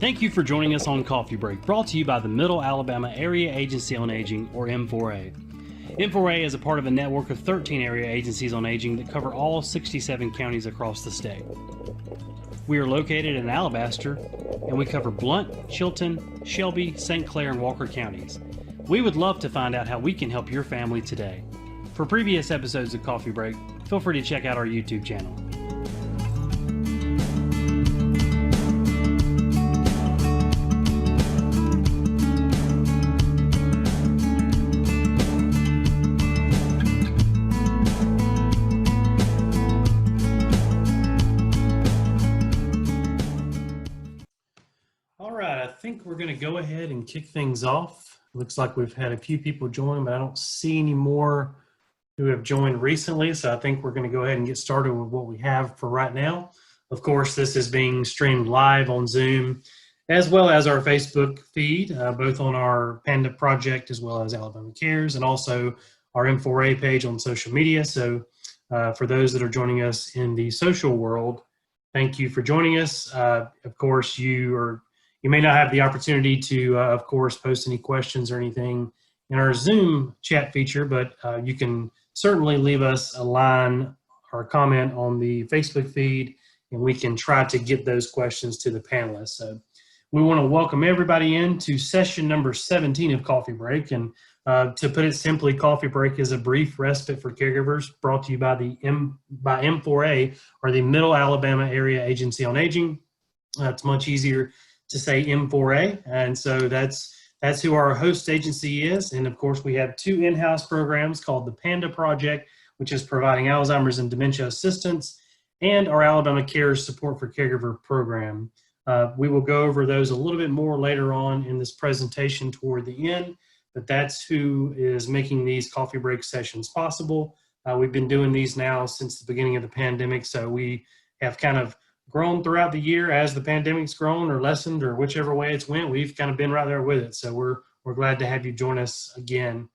Thank you for joining us on Coffee Break, brought to you by the Middle Alabama Area Agency on Aging, or M4A. M4A is a part of a network of 13 area agencies on aging that cover all 67 counties across the state. We are located in Alabaster, and we cover Blount, Chilton, Shelby, St. Clair, and Walker counties. We would love to find out how we can help your family today. For previous episodes of Coffee Break, feel free to check out our YouTube channel. I think we're going to go ahead and kick things off. Looks like we've had a few people join, but I don't see any more who have joined recently. So I think we're going to go ahead and get started with what we have for right now. Of course, this is being streamed live on Zoom, as well as our Facebook feed, both on our Panda Project, as well as Alabama Cares, and also our M4A page on social media. So for those that are joining us in the social world, thank you for joining us. Of course, you may not have the opportunity to, of course, post any questions or anything in our Zoom chat feature, but you can certainly leave us a line or a comment on the Facebook feed, and we can try to get those questions to the panelists. So we want to welcome everybody into session number 17 of Coffee Break. And to put it simply, Coffee Break is a brief respite for caregivers brought to you by M4A, or the Middle Alabama Area Agency on Aging. It's much easier to say M4A, and so that's who our host agency is. And of course, we have two in-house programs called the Panda Project, which is providing Alzheimer's and dementia assistance, and our Alabama Cares Support for Caregiver program. We will go over those a little bit more later on in this presentation toward the end, but that's who is making these coffee break sessions possible. We've been doing these now since the beginning of the pandemic, so we have kind of grown throughout the year as the pandemic's grown or lessened, or whichever way it's went. We've kind of been right there with it. So we're glad to have you join us again.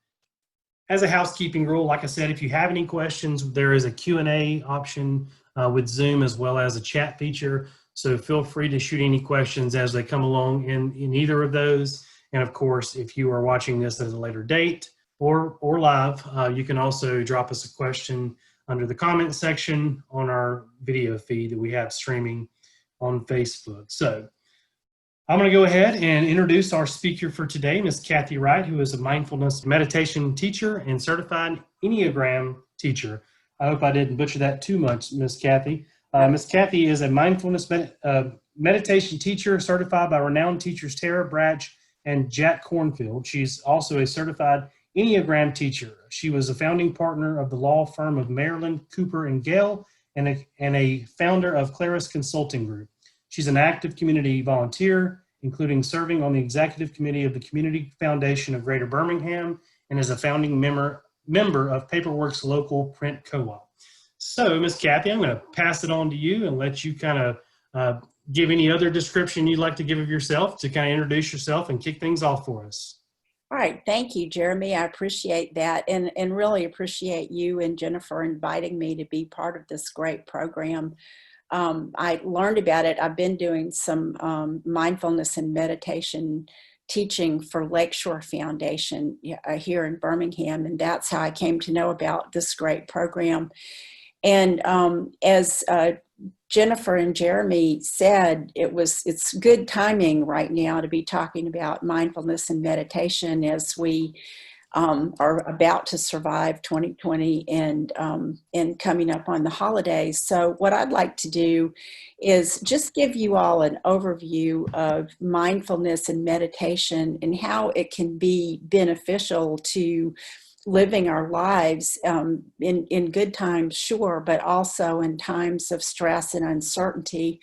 As a housekeeping rule, like I said, if you have any questions, there is a Q&A option with Zoom, as well as a chat feature. So feel free to shoot any questions as they come along in either of those. And of course, if you are watching this at a later date or live, you can also drop us a question under the comment section on our video feed that we have streaming on Facebook. So I'm going to go ahead and introduce our speaker for today, Ms. Cathy Wright, who is a Mindfulness Meditation Teacher and Certified Enneagram Teacher. I hope I didn't butcher that too much, Ms. Cathy. Ms. Cathy is a Mindfulness Meditation Teacher certified by renowned teachers Tara Brach and Jack Kornfield. She's also a certified Enneagram teacher. She was a founding partner of the law firm of Maryland, Cooper, and Gale, and a founder of Clarus Consulting Group. She's an active community volunteer, including serving on the executive committee of the Community Foundation of Greater Birmingham, and is a founding member of Paperwork's local print co-op. So, Ms. Cathy, I'm going to pass it on to you and let you kind of give any other description you'd like to give of yourself to kind of introduce yourself and kick things off for us. All right, thank you, Jeremy. I appreciate that, and really appreciate you and Jennifer inviting me to be part of this great program. I learned about it. I've been doing some mindfulness and meditation teaching for Lakeshore Foundation here in Birmingham, and that's how I came to know about this great program. And as Jennifer and Jeremy said, it's good timing right now to be talking about mindfulness and meditation as we are about to survive 2020 and coming up on the holidays. So what I'd like to do is just give you all an overview of mindfulness and meditation and how it can be beneficial to living our lives in good times, sure, but also in times of stress and uncertainty.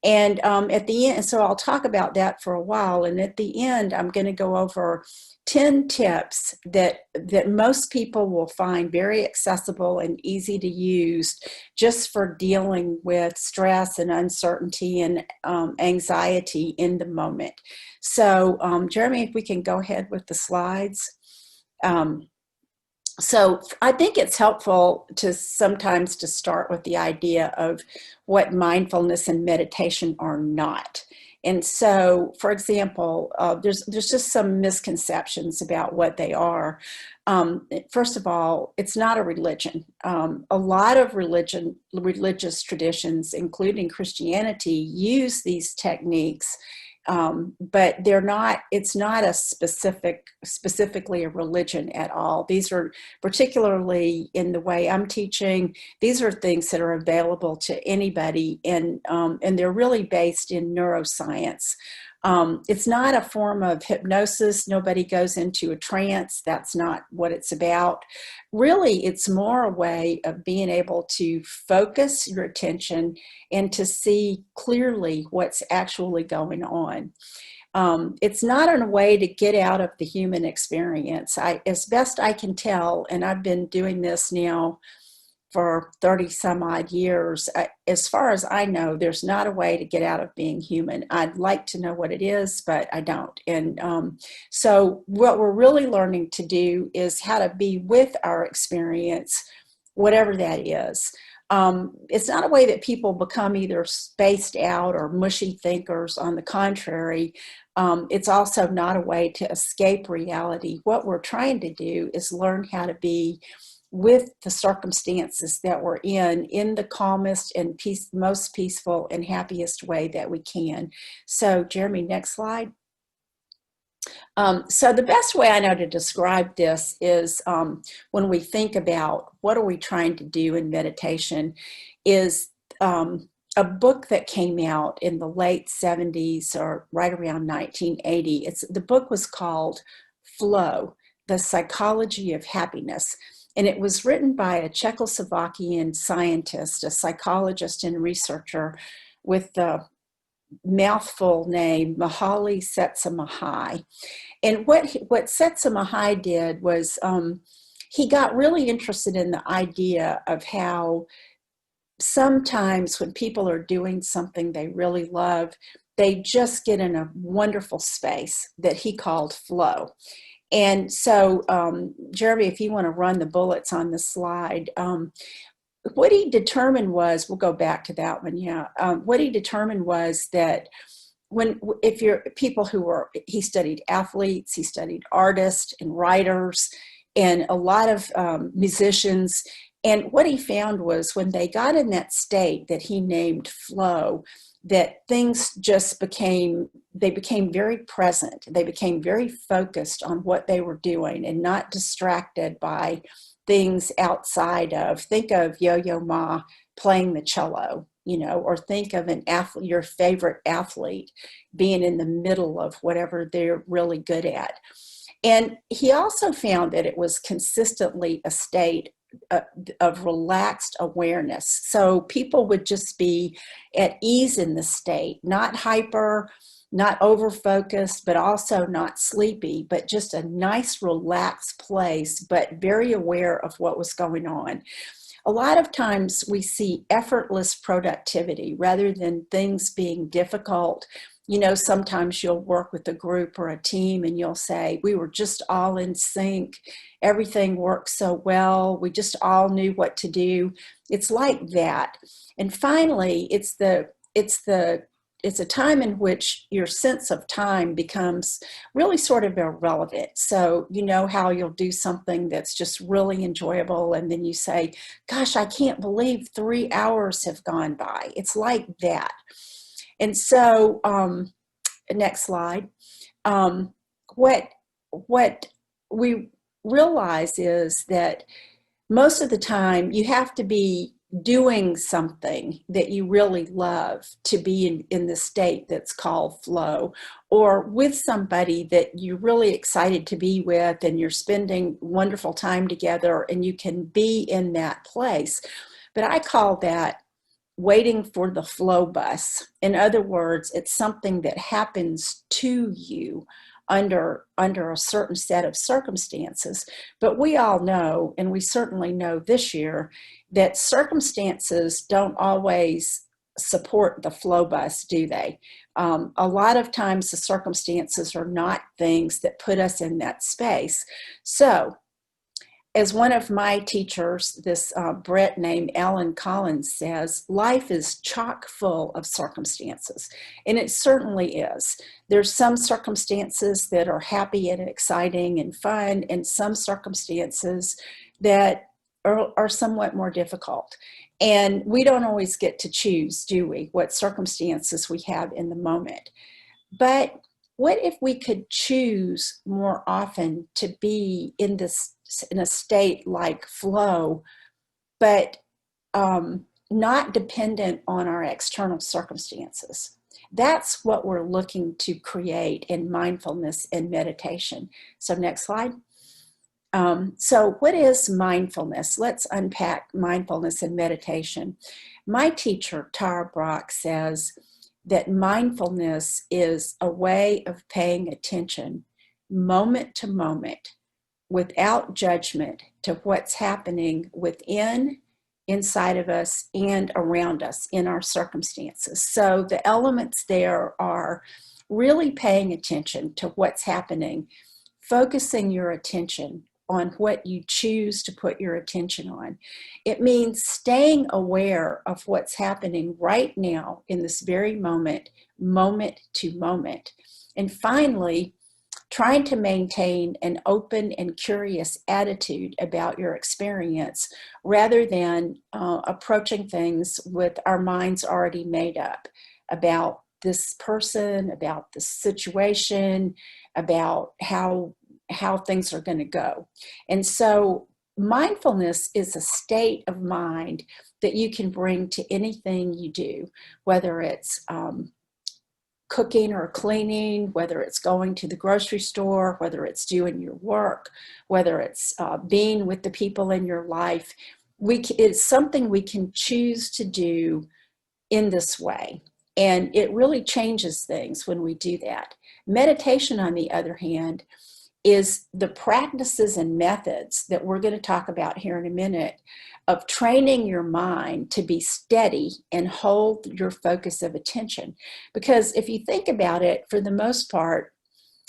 And at the end, so I'll talk about that for a while. And at the end, I'm going to go over 10 tips that most people will find very accessible and easy to use just for dealing with stress and uncertainty and anxiety in the moment. So Jeremy, if we can go ahead with the slides. So I think it's helpful to sometimes to start with the idea of what mindfulness and meditation are not. And so, for example, there's just some misconceptions about what they are. First of all, it's not a religion. A lot of religious traditions, including Christianity, use these techniques, but it's not specifically a religion at all. These are, particularly in the way I'm teaching, these are things that are available to anybody, and they're really based in neuroscience. It's not a form of hypnosis. Nobody goes into a trance. That's not what it's about. Really, it's more a way of being able to focus your attention and to see clearly what's actually going on. It's not in a way to get out of the human experience. As best I can tell, and I've been doing this now for 30 some odd years, as far as I know, there's not a way to get out of being human. I'd like to know what it is, but I don't. And so what we're really learning to do is how to be with our experience, whatever that is. It's not a way that people become either spaced out or mushy thinkers. On the contrary, it's also not a way to escape reality. What we're trying to do is learn how to be with the circumstances that we're in the calmest and most peaceful and happiest way that we can. So, Jeremy, next slide. So the best way I know to describe this is when we think about what are we trying to do in meditation is a book that came out in the late 70s or right around 1980. The book was called Flow, The Psychology of Happiness. And it was written by a Czechoslovakian scientist, a psychologist and researcher with the mouthful name Mihaly Csikszentmihalyi. And what Csikszentmihalyi did was he got really interested in the idea of how sometimes when people are doing something they really love, they just get in a wonderful space that he called flow. And so, Jeremy, if you want to run the bullets on the slide, what he determined was, we'll go back to that one, yeah. What he determined was that if you're people he studied athletes, he studied artists and writers and a lot of musicians. And what he found was when they got in that state that he named flow, that things just became very present. They became very focused on what they were doing and not distracted by things outside of, think of Yo-Yo Ma playing the cello, or think of an athlete, your favorite athlete being in the middle of whatever they're really good at. And he also found that it was consistently a state of relaxed awareness. So people would just be at ease in the state, not hyper, not over-focused, but also not sleepy, but just a nice relaxed place, but very aware of what was going on. A lot of times we see effortless productivity rather than things being difficult. Sometimes you'll work with a group or a team and you'll say, we were just all in sync. Everything worked so well. We just all knew what to do. It's like that. And finally, it's a time in which your sense of time becomes really sort of irrelevant. So you know how you'll do something that's just really enjoyable and then you say, gosh, I can't believe 3 hours have gone by. It's like that. And so, next slide. What we realize is that most of the time you have to be doing something that you really love to be in the state that's called flow, or with somebody that you're really excited to be with and you're spending wonderful time together and you can be in that place. But I call that waiting for the flow bus. In other words, it's something that happens to you under a certain set of circumstances. But we all know, and we certainly know this year, that circumstances don't always support the flow bus, do they? A lot of times the circumstances are not things that put us in that space. So as one of my teachers, this Brit named Ellen Collins says, life is chock full of circumstances. And it certainly is. There's some circumstances that are happy and exciting and fun, and some circumstances that are somewhat more difficult. And we don't always get to choose, do we, what circumstances we have in the moment. But what if we could choose more often to be in a state like flow, but not dependent on our external circumstances? That's what we're looking to create in mindfulness and meditation. So next slide. So what is mindfulness? Let's unpack mindfulness and meditation. My teacher, Tara Brach, says that mindfulness is a way of paying attention moment to moment without judgment to what's happening inside of us and around us in our circumstances. So the elements there are really paying attention to what's happening, focusing your attention on what you choose to put your attention on. It means staying aware of what's happening right now in this very moment, moment to moment. And finally, trying to maintain an open and curious attitude about your experience rather than approaching things with our minds already made up about this person, about the situation, about how things are going to go. And so mindfulness is a state of mind that you can bring to anything you do, whether it's cooking or cleaning, whether it's going to the grocery store, whether it's doing your work, whether it's being with the people in your life. It's something we can choose to do in this way. And it really changes things when we do that. Meditation, on the other hand, is the practices and methods that we're going to talk about here in a minute of training your mind to be steady and hold your focus of attention. Because if you think about it, for the most part,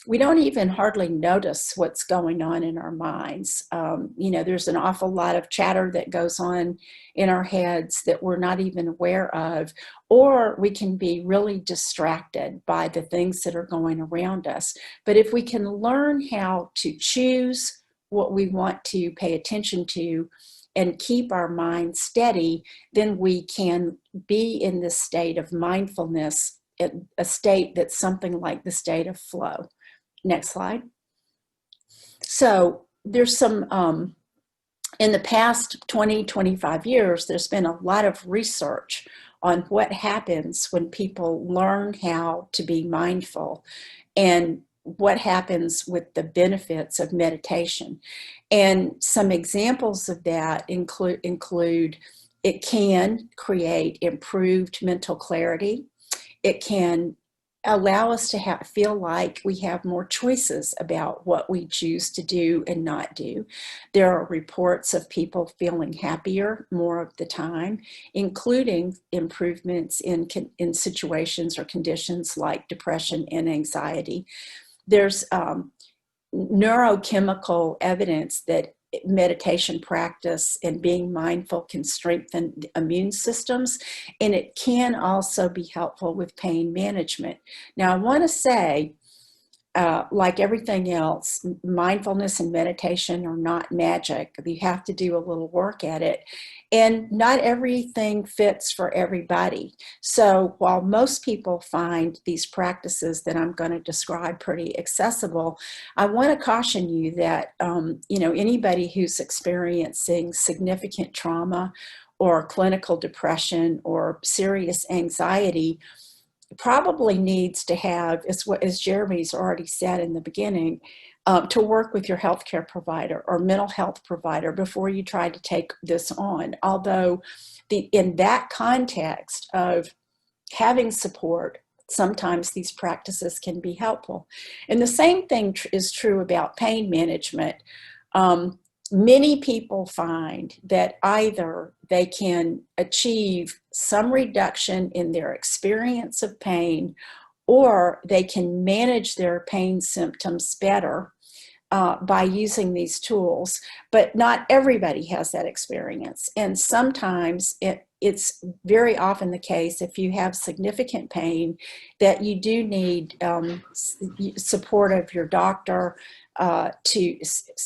we don't even hardly notice what's going on in our minds. There's an awful lot of chatter that goes on in our heads that we're not even aware of, or we can be really distracted by the things that are going around us. But if we can learn how to choose what we want to pay attention to and keep our mind steady, then we can be in this state of mindfulness, a state that's something like the state of flow. Next slide. So there's some, in the past 20, 25 years, there's been a lot of research on what happens when people learn how to be mindful and what happens with the benefits of meditation. And some examples of that include it can create improved mental clarity. It can allow us to feel like we have more choices about what we choose to do and not do. There are reports of people feeling happier more of the time, including improvements in situations or conditions like depression and anxiety. There's neurochemical evidence that meditation practice and being mindful can strengthen the immune systems, and it can also be helpful with pain management. Now, I want to say, like everything else, mindfulness and meditation are not magic. You have to do a little work at it, and not everything fits for everybody. So while most people find these practices that I'm going to describe pretty accessible, I want to caution you that anybody who's experiencing significant trauma or clinical depression or serious anxiety probably needs to have, as Jeremy's already said in the beginning, to work with your healthcare provider or mental health provider before you try to take this on. Although in that context of having support, sometimes these practices can be helpful. And the same thing is true about pain management. Many people find that either they can achieve some reduction in their experience of pain, or they can manage their pain symptoms better by using these tools, but not everybody has that experience. And sometimes it's very often the case, if you have significant pain, that you do need support of your doctor, to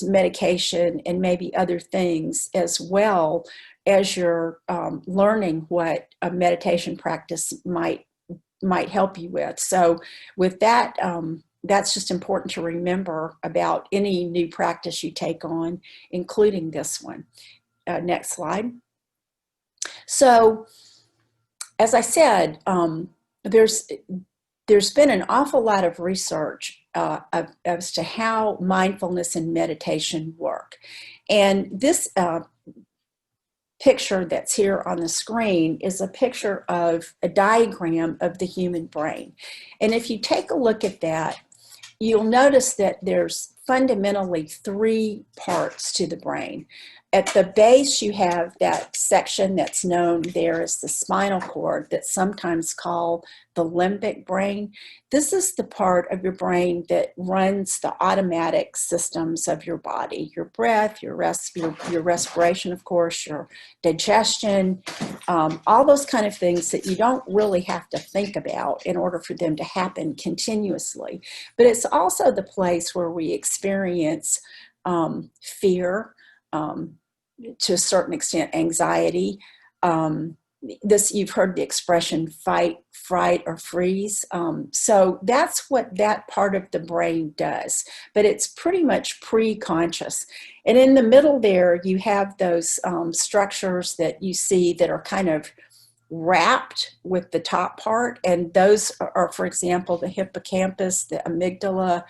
medication and maybe other things, as well as you're learning what a meditation practice might help you with. So with that, that's just important to remember about any new practice you take on, including this one. Next slide. So, as I said, there's been an awful lot of research as to how mindfulness and meditation work. And this picture that's here on the screen is a picture of a diagram of the human brain. And if you take a look at that, you'll notice that there's fundamentally three parts to the brain. At the base, you have that section that's known there as the spinal cord, that's sometimes called the limbic brain. This is the part of your brain that runs the automatic systems of your body, your breath, your respiration, of course, your digestion, all those kind of things that you don't really have to think about in order for them to happen continuously. But it's also the place where we experience fear, to a certain extent, anxiety. You've heard the expression fight, fright, or freeze. So that's what that part of the brain does, but it's pretty much pre-conscious. And in the middle there, you have those structures that you see that are kind of wrapped with the top part. And those are, for example, the hippocampus, the amygdala,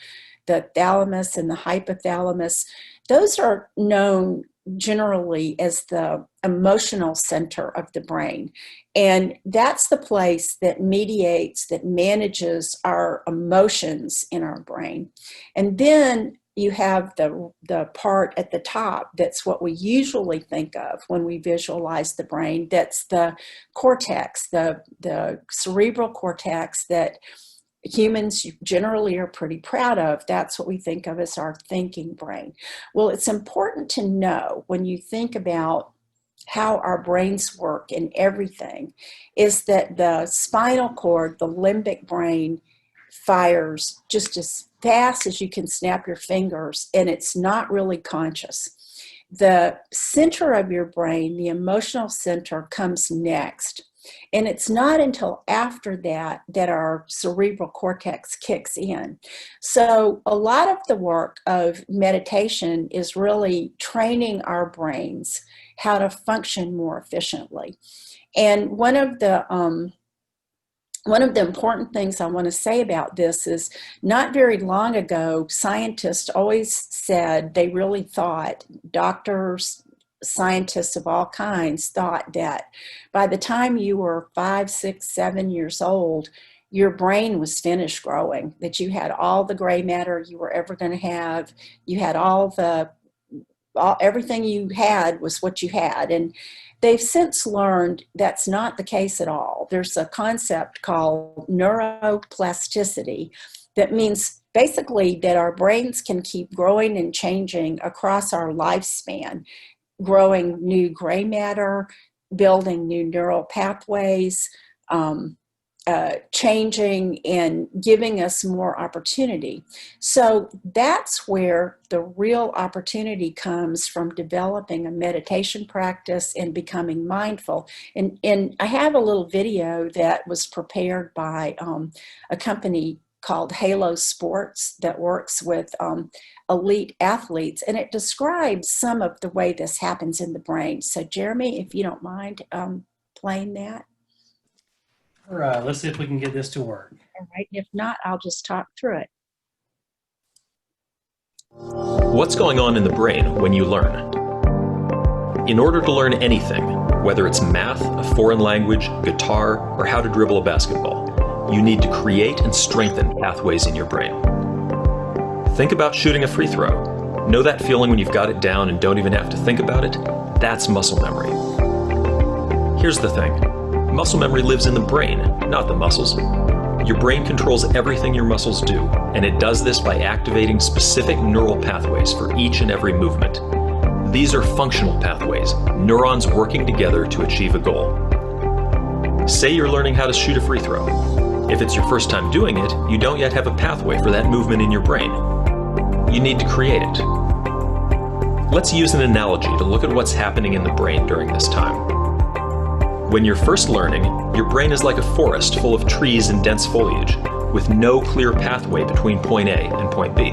the thalamus, and the hypothalamus. Those are known generally as the emotional center of the brain. And that's the place that mediates, that manages our emotions in our brain. And then you have the part at the top that's what we usually think of when we visualize the brain. That's the cortex, the cerebral cortex that humans generally are pretty proud of. That's what we think of as our thinking brain. Well, it's important to know, when you think about how our brains work and everything, is that the spinal cord, the limbic brain, fires just as fast as you can snap your fingers, and it's not really conscious. The center of your brain, the emotional center, comes next. And it's not until after that that our cerebral cortex kicks in. So a lot of the work of meditation is really training our brains how to function more efficiently. And one of the important things I want to say about this is, not very long ago, scientists always said, they really thought, doctors, scientists of all kinds thought, that by the time you were 5, 6, 7 years old, your brain was finished growing, that you had all the gray matter you were ever going to have. You had everything you had was what you had. And they've since learned that's not the case at all. There's a concept called neuroplasticity that means basically that our brains can keep growing and changing across our lifespan, growing new gray matter, building new neural pathways, changing and giving us more opportunity. So that's where the real opportunity comes from developing a meditation practice and becoming mindful. And I have a little video that was prepared by a company called Halo Sports that works with elite athletes, and it describes some of the way this happens in the brain. So Jeremy, if you don't mind playing that. All right, let's see if we can get this to work. All right, if not, I'll just talk through it. What's going on in the brain when you learn? In order to learn anything, whether it's math, a foreign language, guitar, or how to dribble a basketball, you need to create and strengthen pathways in your brain. Think about shooting a free throw. Know that feeling when you've got it down and don't even have to think about it? That's muscle memory. Here's the thing. Muscle memory lives in the brain, not the muscles. Your brain controls everything your muscles do, and it does this by activating specific neural pathways for each and every movement. These are functional pathways, neurons working together to achieve a goal. Say you're learning how to shoot a free throw. If it's your first time doing it, you don't yet have a pathway for that movement in your brain. You need to create it. Let's use an analogy to look at what's happening in the brain during this time. When you're first learning, your brain is like a forest full of trees and dense foliage, with no clear pathway between point A and point B.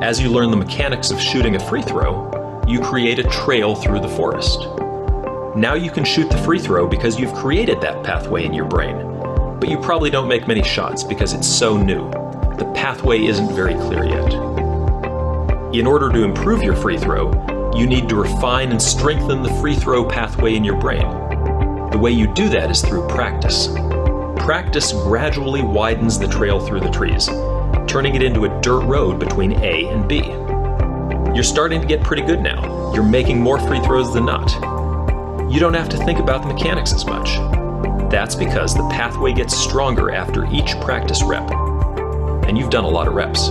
As you learn the mechanics of shooting a free throw, you create a trail through the forest. Now you can shoot the free throw because you've created that pathway in your brain, but you probably don't make many shots because it's so new. The pathway isn't very clear yet. In order to improve your free throw, you need to refine and strengthen the free throw pathway in your brain. The way you do that is through practice. Practice gradually widens the trail through the trees, turning it into a dirt road between A and B. You're starting to get pretty good now. You're making more free throws than not. You don't have to think about the mechanics as much. That's because the pathway gets stronger after each practice rep. And you've done a lot of reps.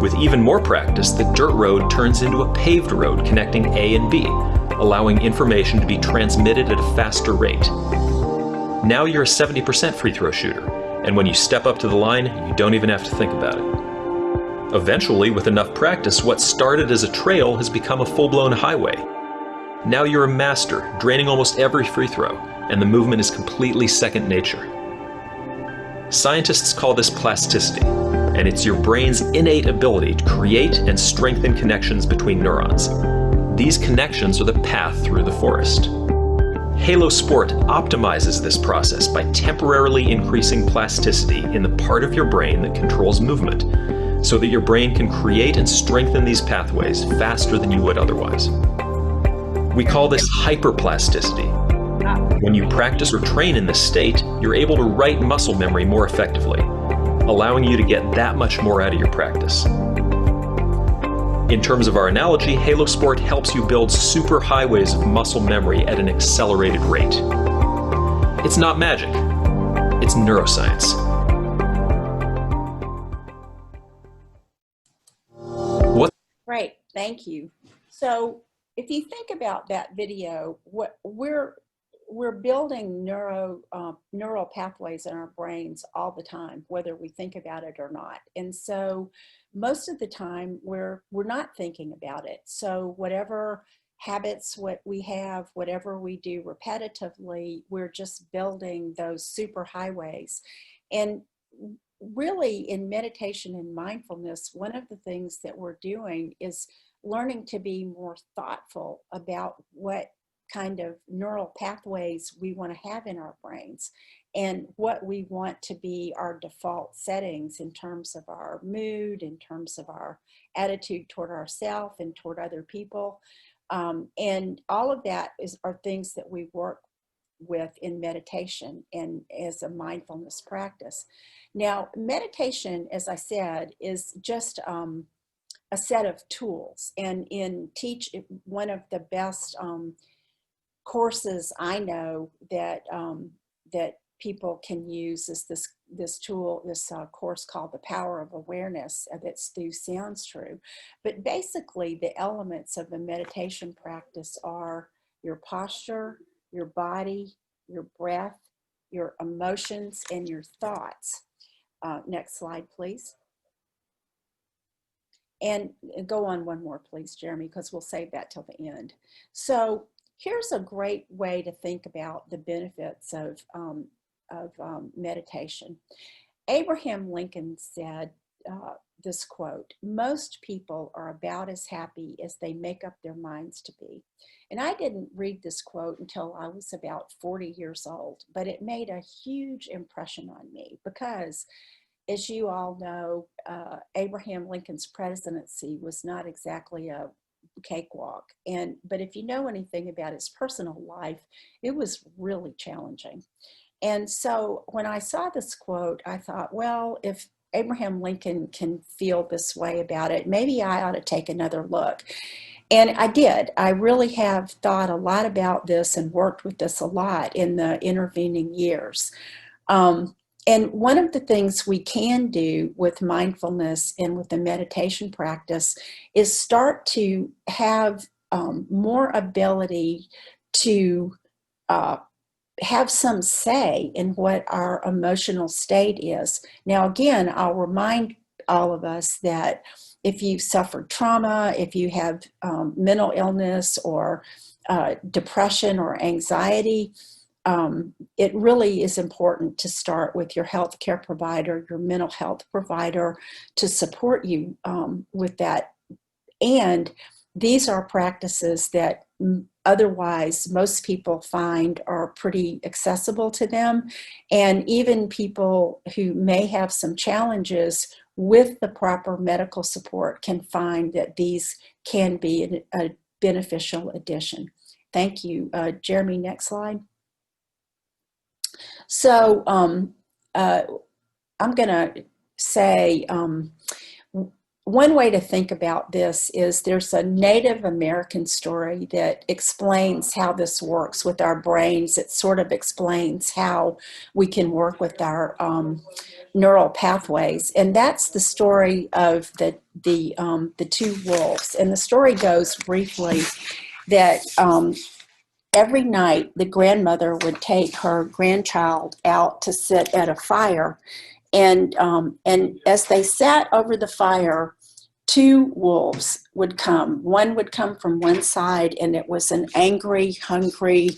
With even more practice, the dirt road turns into a paved road connecting A and B, allowing information to be transmitted at a faster rate. Now you're a 70% free throw shooter, and when you step up to the line, you don't even have to think about it. Eventually, with enough practice, what started as a trail has become a full-blown highway. Now you're a master, draining almost every free throw, and the movement is completely second nature. Scientists call this plasticity, and it's your brain's innate ability to create and strengthen connections between neurons. These connections are the path through the forest. Halo Sport optimizes this process by temporarily increasing plasticity in the part of your brain that controls movement, so that your brain can create and strengthen these pathways faster than you would otherwise. We call this hyperplasticity. When you practice or train in this state, you're able to write muscle memory more effectively, allowing you to get that much more out of your practice. In terms of our analogy, Halo Sport helps you build super highways of muscle memory at an accelerated rate. It's not magic, it's neuroscience. Great, thank you. So if you think about that video, what we're building neural pathways in our brains all the time, whether we think about it or not. And so most of the time we're not thinking about it. So whatever habits we have, whatever we do repetitively, we're just building those super highways. And really in meditation and mindfulness, one of the things that we're doing is learning to be more thoughtful about what kind of neural pathways we want to have in our brains and what we want to be our default settings in terms of our mood, in terms of our attitude toward ourselves and toward other people. And all of that are things that we work with in meditation and as a mindfulness practice. Now, meditation, as I said, is just a set of tools. And one of the best courses I know that that people can use is this course called The Power of Awareness that's through Sounds True. But basically the elements of the meditation practice are your posture, your body, your breath, your emotions, and your thoughts. Next slide, please. And go on one more, please, Jeremy, because we'll save that till the end. So here's a great way to think about the benefits of meditation. Abraham Lincoln said this quote, "Most people are about as happy as they make up their minds to be." And I didn't read this quote until I was about 40 years old, but it made a huge impression on me because, as you all know, Abraham Lincoln's presidency was not exactly a cakewalk. But if you know anything about his personal life, it was really challenging. And so when I saw this quote, I thought, well, if Abraham Lincoln can feel this way about it, maybe I ought to take another look. And I did. I really have thought a lot about this and worked with this a lot in the intervening years. And one of the things we can do with mindfulness and with the meditation practice is start to have more ability to have some say in what our emotional state is. Now, again, I'll remind all of us that if you've suffered trauma, if you have mental illness or depression or anxiety, it really is important to start with your healthcare provider, your mental health provider, to support you with that. And these are practices that otherwise most people find are pretty accessible to them. And even people who may have some challenges with the proper medical support can find that these can be a beneficial addition. Thank you. Jeremy, next slide. So I'm going to say one way to think about this is there's a Native American story that explains how this works with our brains. It sort of explains how we can work with our neural pathways, and that's the story of the two wolves. And the story goes briefly that every night the grandmother would take her grandchild out to sit at a fire, and as they sat over the fire, two wolves would come. One would come from one side, and it was an angry, hungry,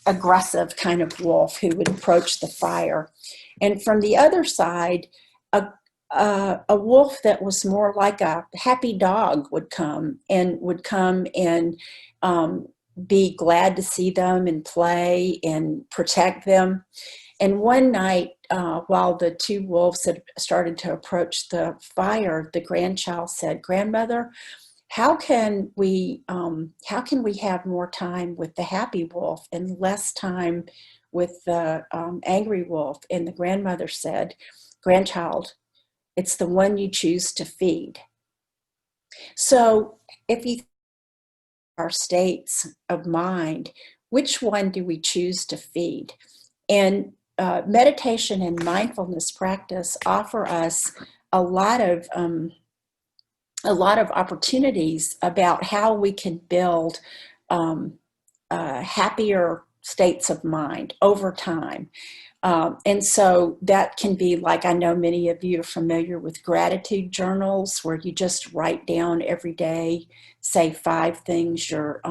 aggressive kind of wolf who would approach the fire. And from the other side, a wolf that was more like a happy dog would come and be glad to see them and play and protect them. And one night, while the two wolves had started to approach the fire, the grandchild said, "Grandmother, how can we have more time with the happy wolf and less time with the angry wolf?" And the grandmother said, "Grandchild, it's the one you choose to feed." So if you our states of mind, which one do we choose to feed? And meditation and mindfulness practice offer us a lot of opportunities about how we can build happier states of mind over time. And so that can be, like, I know many of you are familiar with gratitude journals, where you just write down every day, say 5 things you're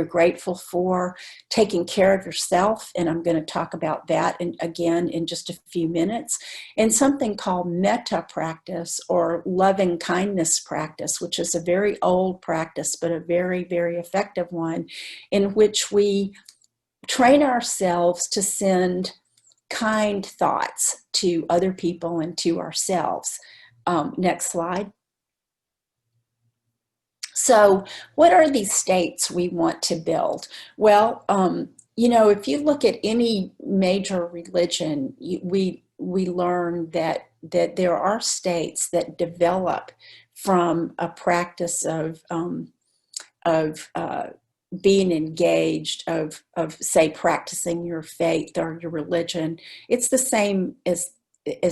grateful for. Taking care of yourself, and I'm going to talk about that again in just a few minutes. And something called metta practice, or loving kindness practice, which is a very old practice, but a very, very effective one, in which we train ourselves to send kind thoughts to other people and to ourselves. Next slide. So what are these states we want to build? Well, if you look at any major religion, we learn that there are states that develop from a practice of being engaged, of say practicing your faith or your religion. It's the same as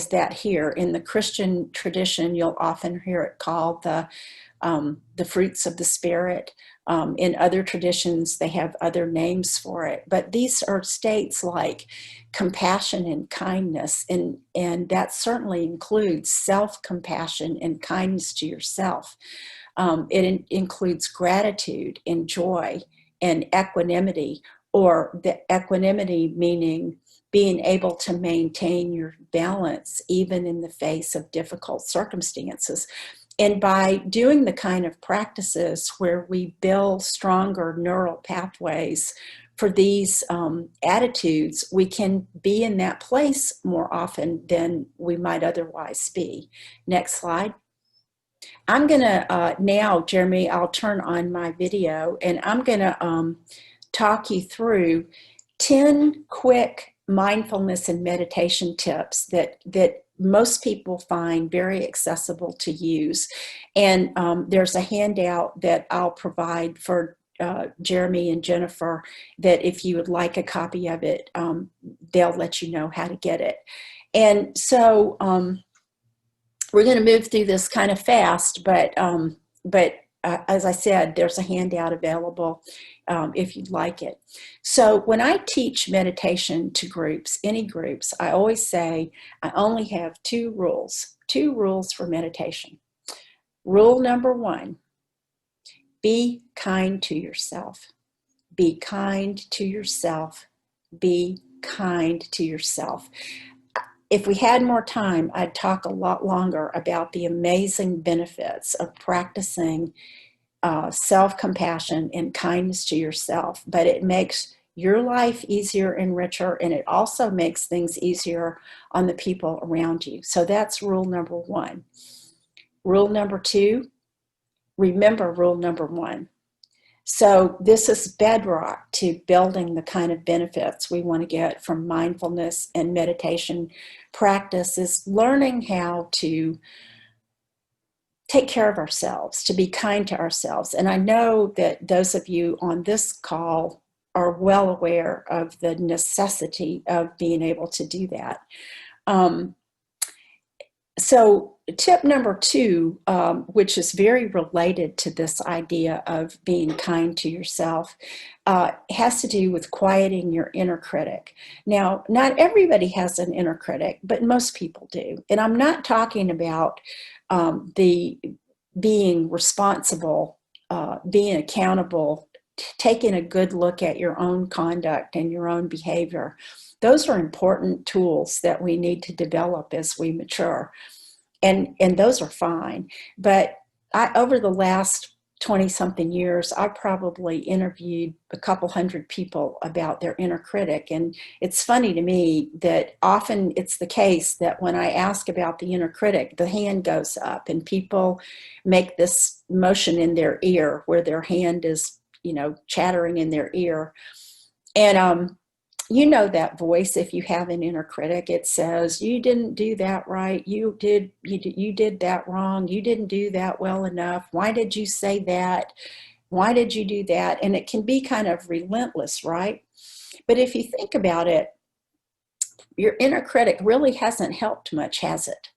that here. In the Christian tradition, you'll often hear it called the fruits of the Spirit. In other traditions, they have other names for it. But these are states like compassion and kindness, and that certainly includes self-compassion and kindness to yourself. It includes gratitude and joy and equanimity, or the equanimity meaning being able to maintain your balance even in the face of difficult circumstances. And by doing the kind of practices where we build stronger neural pathways for these attitudes, we can be in that place more often than we might otherwise be. Next slide. I'm going to now, Jeremy, I'll turn on my video, and I'm going to talk you through 10 quick mindfulness and meditation tips that most people find very accessible to use. And there's a handout that I'll provide for Jeremy and Jennifer, that if you would like a copy of it, they'll let you know how to get it. And so we're going to move through this kind of fast, but as I said, there's a handout available if you'd like it. So when I teach meditation to groups, any groups, I always say I only have two rules for meditation. Rule number one, be kind to yourself. Be kind to yourself. Be kind to yourself. If we had more time, I'd talk a lot longer about the amazing benefits of practicing self-compassion and kindness to yourself, but it makes your life easier and richer, and it also makes things easier on the people around you. So that's rule number one. Rule number two, remember rule number one. So this is bedrock to building the kind of benefits we want to get from mindfulness and meditation practice, is learning how to take care of ourselves, to be kind to ourselves. And I know that those of you on this call are well aware of the necessity of being able to do that. So tip number two, which is very related to this idea of being kind to yourself, has to do with quieting your inner critic. Now, not everybody has an inner critic, but most people do. And I'm not talking about the being responsible, being accountable, taking a good look at your own conduct and your own behavior. Those are important tools that we need to develop as we mature. And those are fine. But over the last 20-something years, I probably interviewed a couple hundred people about their inner critic. And it's funny to me that often it's the case that when I ask about the inner critic, the hand goes up and people make this motion in their ear where their hand is, chattering in their ear. And you know that voice, if you have an inner critic, it says, you didn't do that right. You did that wrong. You didn't do that well enough. Why did you say that? Why did you do that? And it can be kind of relentless, right? But if you think about it, your inner critic really hasn't helped much, has it?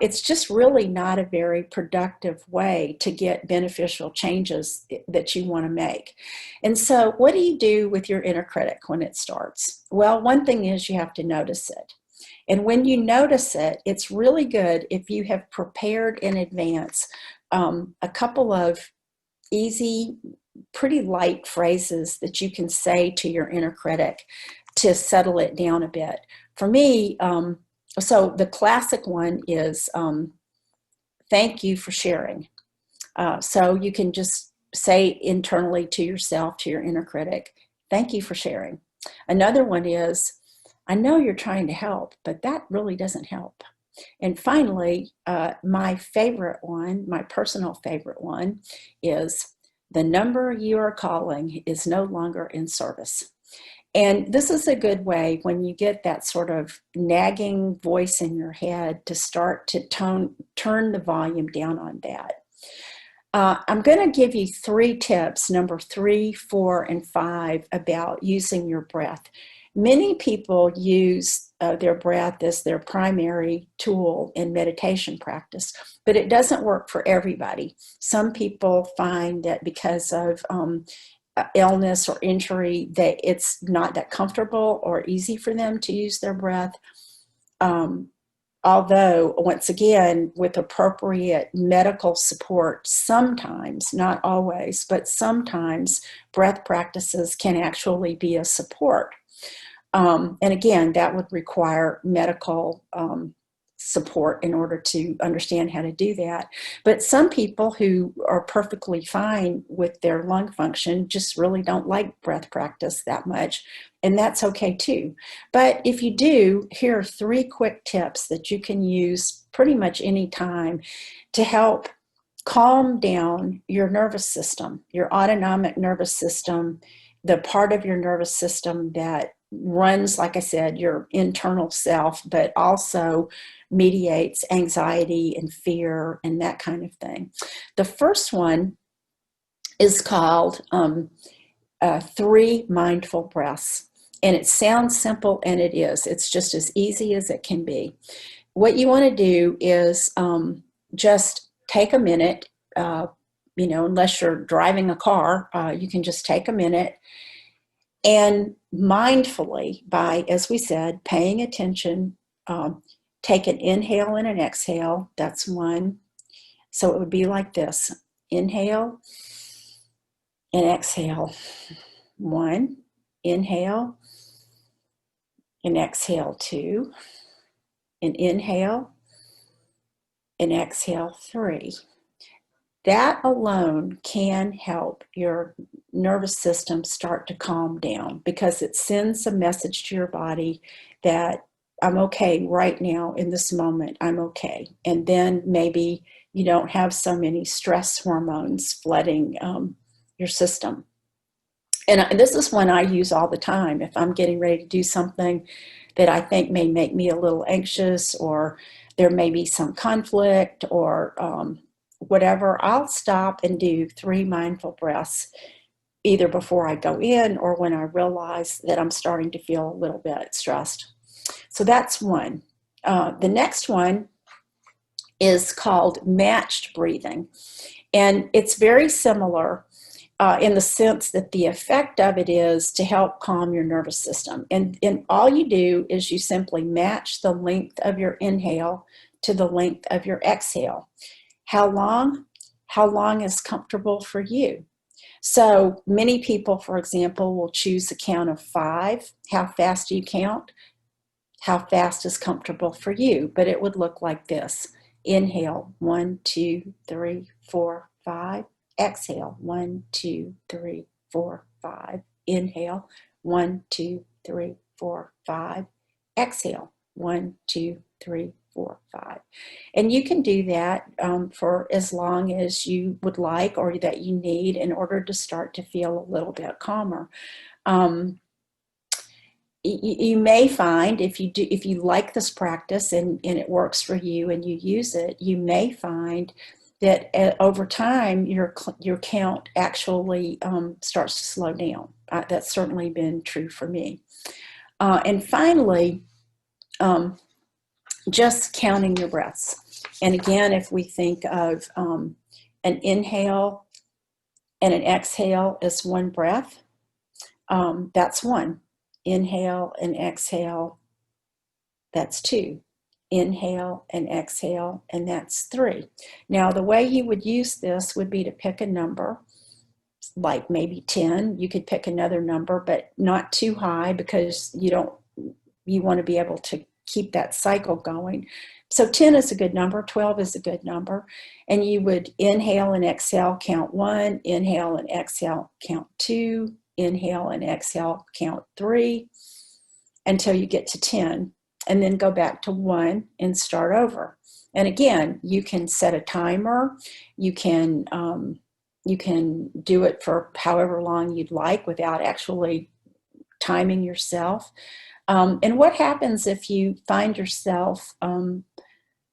It's just really not a very productive way to get beneficial changes that you want to make. And so what do you do with your inner critic when it starts? Well, one thing is you have to notice it. And when you notice it, it's really good if you have prepared in advance a couple of easy, pretty light phrases that you can say to your inner critic to settle it down a bit. For me, so the classic one is, thank you for sharing. So you can just say internally to yourself, to your inner critic, thank you for sharing. Another one is, I know you're trying to help, but that really doesn't help. And finally, my favorite one, my personal favorite one is, the number you are calling is no longer in service. And this is a good way when you get that sort of nagging voice in your head to start to turn the volume down on that. I'm going to give you 3 tips, number 3, 4, and 5, about using your breath. Many people use their breath as their primary tool in meditation practice, but it doesn't work for everybody. Some people find that because of illness or injury, that it's not that comfortable or easy for them to use their breath. Although, once again, with appropriate medical support, sometimes, not always, but sometimes breath practices can actually be a support. And again, that would require medical support in order to understand how to do that. But some people who are perfectly fine with their lung function just really don't like breath practice that much, and that's okay too. But if you do, here are 3 quick tips that you can use pretty much any time to help calm down your nervous system, your autonomic nervous system, the part of your nervous system that runs, like I said, your internal self, but also mediates anxiety and fear and that kind of thing. The first one is called 3 mindful breaths. And it sounds simple, and it is. It's just as easy as it can be. What you want to do is just take a minute, unless you're driving a car, you can just take a minute and mindfully, by, as we said, paying attention, take an inhale and an exhale. That's 1. So it would be like this. Inhale and exhale. 1. Inhale and exhale. 2. And inhale and exhale. 3. That alone can help your nervous system start to calm down, because it sends a message to your body that I'm okay right now in this moment. I'm okay. And then maybe you don't have so many stress hormones flooding your system. And this is one I use all the time. If I'm getting ready to do something that I think may make me a little anxious, or there may be some conflict, or whatever, I'll stop and do 3 mindful breaths, either before I go in or when I realize that I'm starting to feel a little bit stressed. So that's 1. The next one is called matched breathing. And it's very similar in the sense that the effect of it is to help calm your nervous system. And all you do is you simply match the length of your inhale to the length of your exhale. How long? How long is comfortable for you? So many people, for example, will choose a count of 5. How fast do you count? How fast is comfortable for you? But it would look like this. Inhale, 1, 2, 3, 4, 5. Exhale, 1, 2, 3, 4, 5. Inhale, 1, 2, 3, 4, 5. Exhale, 1, 2, 3, 4, 5. And you can do that for as long as you would like, or that you need, in order to start to feel a little bit calmer. You may find, if you like this practice and it works for you and you use it, you may find that over time your count actually starts to slow down. That's certainly been true for me. And finally, just counting your breaths. And again, if we think of an inhale and an exhale as 1 breath, that's 1. Inhale and exhale, that's 2. Inhale and exhale, and that's 3. Now, the way you would use this would be to pick a number, like maybe 10. You could pick another number, but not too high, because you want to be able to keep that cycle going. So 10 is a good number, 12 is a good number, and you would inhale and exhale, count 1, inhale and exhale, count 2, inhale and exhale, count 3, until you get to 10, and then go back to 1 and start over. And again, you can set a timer. You can do it for however long you'd like without actually timing yourself. And what happens if you find yourself in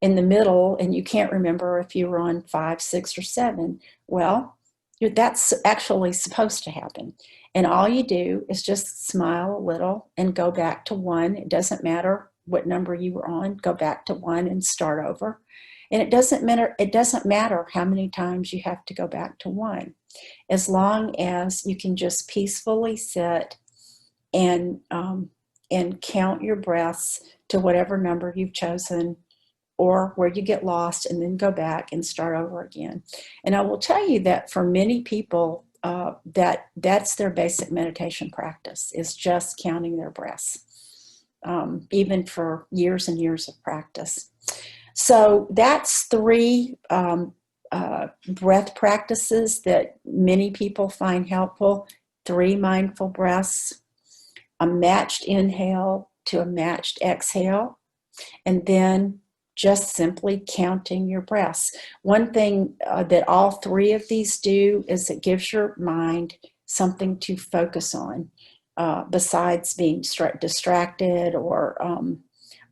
the middle and you can't remember if you were on 5, 6, or 7? Well, that's actually supposed to happen. And all you do is just smile a little and go back to 1. It doesn't matter what number you were on. Go back to 1 and start over. And it doesn't matter how many times you have to go back to 1, as long as you can just peacefully sit and count your breaths to whatever number you've chosen, or where you get lost, and then go back and start over again. And I will tell you that for many people, that's their basic meditation practice, is just counting their breaths, even for years and years of practice. So that's 3 breath practices that many people find helpful. 3 mindful breaths, a matched inhale to a matched exhale, and then just simply counting your breaths. One thing that all 3 of these do is it gives your mind something to focus on, besides being distracted or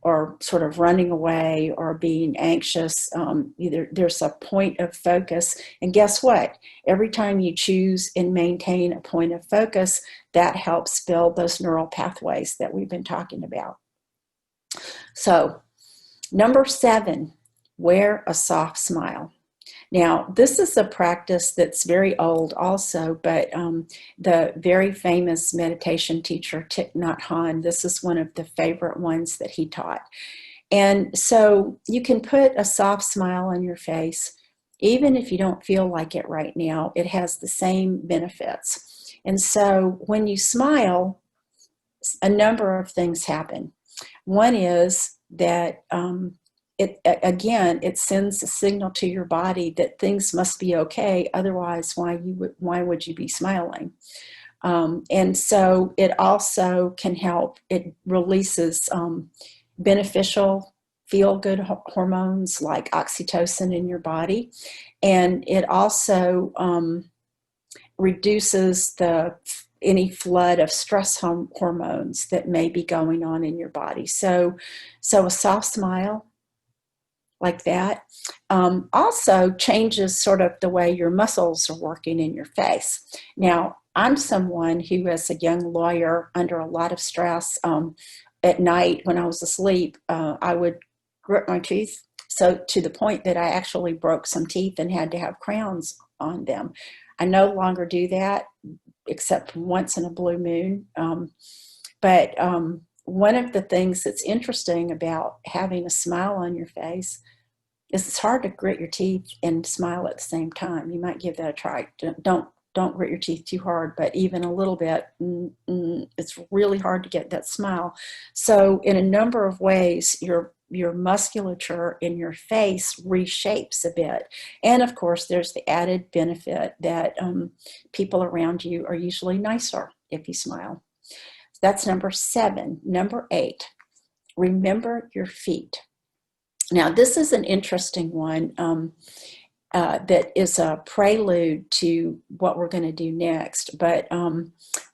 or sort of running away or being anxious. Either there's a point of focus. And guess what? Every time you choose and maintain a point of focus, that helps build those neural pathways that we've been talking about. So, number 7, wear a soft smile. Now, this is a practice that's very old also, but the very famous meditation teacher, Thich Nhat Hanh, this is one of the favorite ones that he taught. And so you can put a soft smile on your face, even if you don't feel like it right now. It has the same benefits. And so when you smile, a number of things happen. One is that it sends a signal to your body that things must be okay. Otherwise, why would you be smiling? And so it also can help. It releases beneficial feel-good hormones like oxytocin in your body, and it also reduces any flood of stress hormones that may be going on in your body. So a soft smile like that also changes sort of the way your muscles are working in your face. Now, I'm someone who, as a young lawyer under a lot of stress, at night when I was asleep, I would grit my teeth, so to the point that I actually broke some teeth and had to have crowns on them. I no longer do that, except once in a blue moon. But one of the things that's interesting about having a smile on your face is it's hard to grit your teeth and smile at the same time. You might give that a try. Don't grit your teeth too hard, but even a little bit, it's really hard to get that smile. So in a number of ways, your musculature in your face reshapes a bit. And of course, there's the added benefit that people around you are usually nicer if you smile. That's number 7. Number 8, remember your feet. Now, this is an interesting one that is a prelude to what we're going to do next. But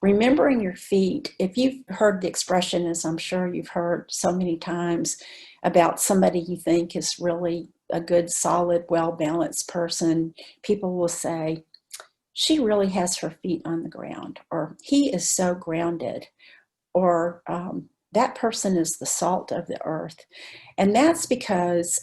remembering your feet, if you've heard the expression, as I'm sure you've heard so many times, about somebody you think is really a good, solid, well-balanced person, people will say, she really has her feet on the ground, or he is so grounded, or that person is the salt of the earth. And that's because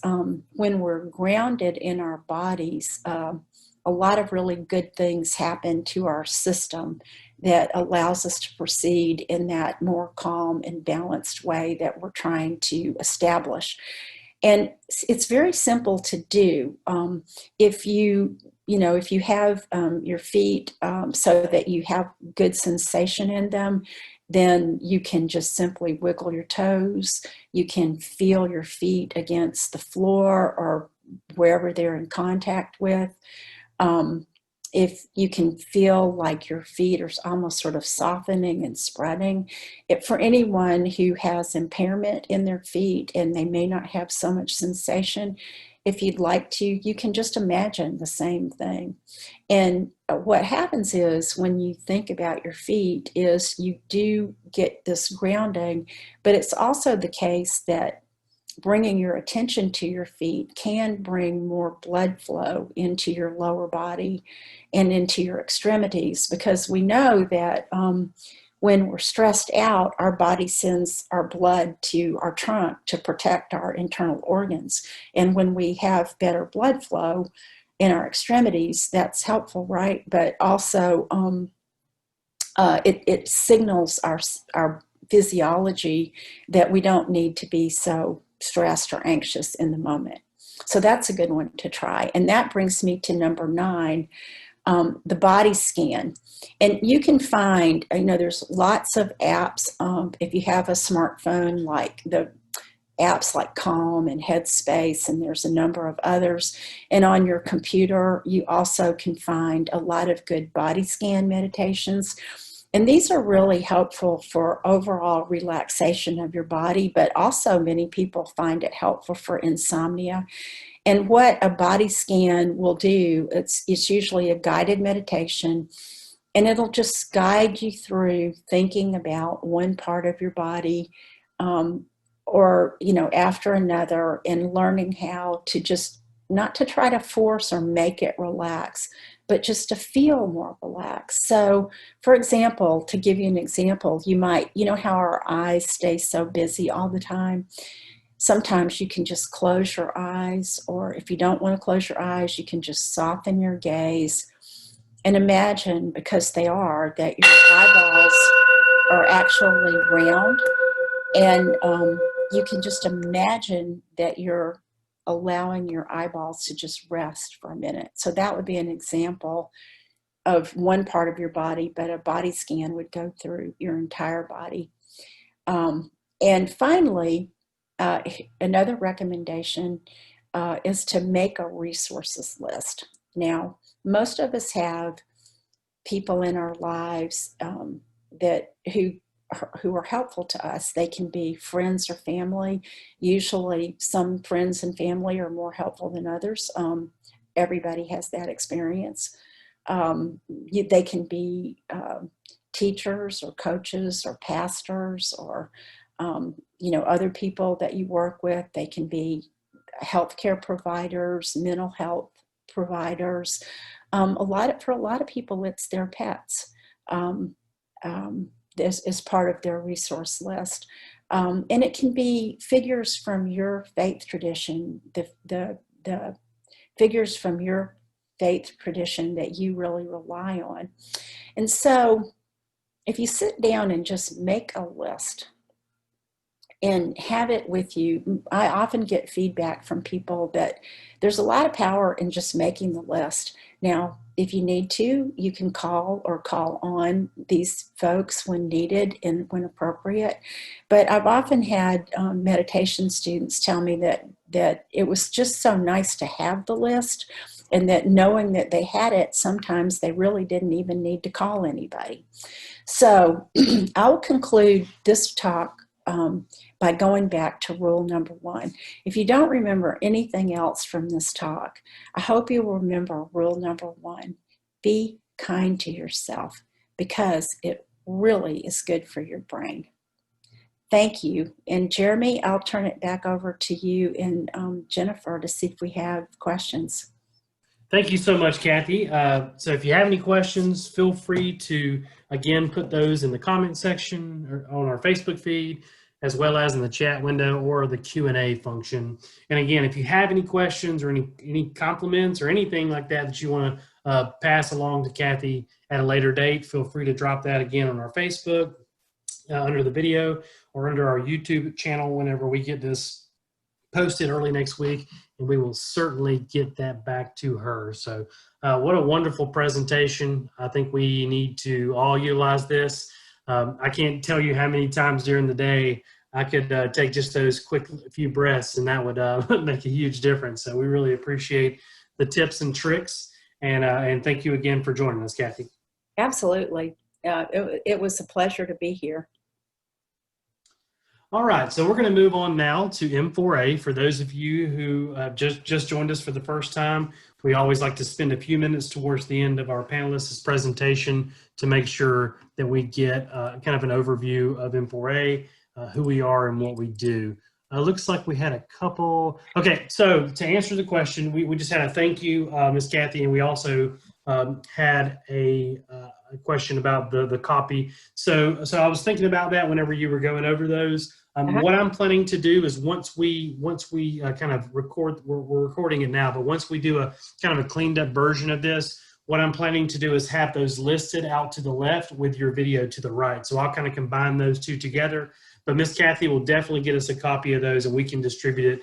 when we're grounded in our bodies, a lot of really good things happen to our system that allows us to proceed in that more calm and balanced way that we're trying to establish. And it's very simple to do. If you have your feet so that you have good sensation in them, then you can just simply wiggle your toes. You can feel your feet against the floor or wherever they're in contact with. If you can feel like your feet are almost sort of softening and spreading, for anyone who has impairment in their feet and they may not have so much sensation, if you'd like to, you can just imagine the same thing. And what happens is when you think about your feet is you do get this grounding, but it's also the case that bringing your attention to your feet can bring more blood flow into your lower body and into your extremities, because we know that when we're stressed out, our body sends our blood to our trunk to protect our internal organs. And when we have better blood flow in our extremities, that's helpful, right? But also it signals our physiology that we don't need to be so stressed or anxious in the moment. So that's a good one to try. And that brings me to number 9, the body scan. And you can find, there's lots of apps. If you have a smartphone, like the apps like Calm and Headspace, and there's a number of others. And on your computer, you also can find a lot of good body scan meditations. And these are really helpful for overall relaxation of your body, but also many people find it helpful for insomnia. And what a body scan will do, it's usually a guided meditation, and it'll just guide you through thinking about one part of your body, or, you know, after another, and learning how to just not to try to force or make it relax, but just to feel more relaxed. So, for example, to give you an example, you might, you know how our eyes stay so busy all the time? Sometimes you can just close your eyes, or if you don't want to close your eyes, you can just soften your gaze and imagine, because they are, that your eyeballs are actually round, and you can just imagine that you're allowing your eyeballs to just rest for a minute. So that would be an example of one part of your body, but a body scan would go through your entire body. And finally, another recommendation is to make a resources list. Now, most of us have people in our lives that who are helpful to us. They can be friends or family. Usually some friends and family are more helpful than others. Everybody has that experience. They can be teachers or coaches or pastors, or you know, other people that you work with. They can be healthcare providers, mental health providers. For a lot of people, it's their pets. As part of their resource list. And it can be figures from your faith tradition, the figures from your faith tradition that you really rely on. And so if you sit down and just make a list and have it with you, I often get feedback from people that there's a lot of power in just making the list. Now, if you need to, you can call on these folks when needed and when appropriate. But I've often had meditation students tell me that it was just so nice to have the list, and that knowing that they had it, sometimes they really didn't even need to call anybody. So I'll conclude this talk by going back to rule number 1. If you don't remember anything else from this talk, I hope you will remember rule number 1. Be kind to yourself, because it really is good for your brain. Thank you. And Jeremy, I'll turn it back over to you and Jennifer to see if we have questions. Thank you so much, Cathy. So if you have any questions, feel free to, again, put those in the comment section or on our Facebook feed, as well as in the chat window or the Q&A function. And again, if you have any questions or any compliments or anything like that that you want to pass along to Cathy at a later date, feel free to drop that again on our Facebook, under the video, or under our YouTube channel whenever we get this posted early next week, and we will certainly get that back to her. So what a wonderful presentation. I think we need to all utilize this. I can't tell you how many times during the day I could take just those quick few breaths, and that would make a huge difference. So we really appreciate the tips and tricks, and thank you again for joining us, Cathy. Absolutely. It was a pleasure to be here. All right, so we're going to move on now to M4A. For those of you who just joined us for the first time, we always like to spend a few minutes towards the end of our panelists' presentation to make sure that we get kind of an overview of M4A, who we are and what we do. Looks like we had a couple. Okay, so to answer the question, we just had a thank you, Ms. Cathy, and we also had a question about the copy. So I was thinking about that whenever you were going over those. What I'm planning to do is once we kind of record, we're recording it now, but once we do a kind of a cleaned up version of this, what I'm planning to do is have those listed out to the left with your video to the right. So I'll kind of combine those two together. But Miss Cathy will definitely get us a copy of those, and we can distribute it.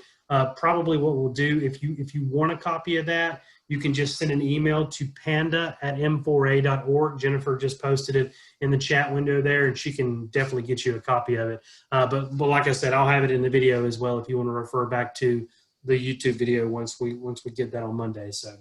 Probably what we'll do, if you want a copy of that, you can just send an email to panda@m4a.org. Jennifer just posted it in the chat window there, and she can definitely get you a copy of it. But like I said, I'll have it in the video as well if you want to refer back to the YouTube video once we get that on Monday. So,